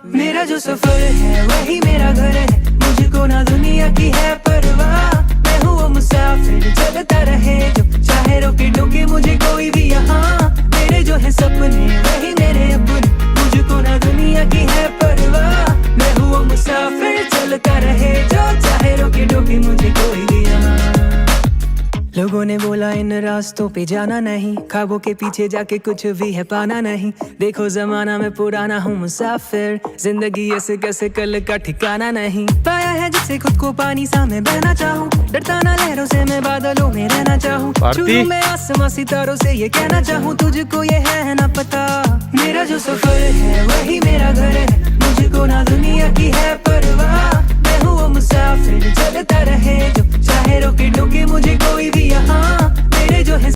मेरा जो सफर है वही मेरा घर है, मुझको ना दुनिया की है परवाह। मैं हूँ वो मुसाफिर, चलता रहे जो चाहे रोके टोके मुझे कोई भी यहाँ। मेरे जो है सपने वही मेरे अपने, मुझको ना दुनिया की है परवाह। मैं हूँ वो मुसाफिर, चलता रहे जो चाहे रोके टोके मुझे कोई भी यहाँ। लोगों ने बोला इन रास्तों पे जाना नहीं, ख्वाबों के पीछे जाके कुछ भी है पाना नहीं। देखो जमाना में पुराना हूँ मुसाफिर, जिंदगी ऐसे कैसे कल का ठिकाना नहीं। पाया है जिसे खुद को पानी सा मैं बहना चाहूँ, डरता ना लहरों से मैं बादलों में रहना चाहूँ। छू मैं आसमां सितारों से ये कहना चाहूँ, तुझको ये है ना पता। मेरा जो सफर है वही मेरा घर है, मुझको ना दुनिया की है परवाह। मैं हूँ वो मुसाफिर, चलता रहे जो चाहे रोके टोके मुझे कोई भी यहाँ। मेरे जो है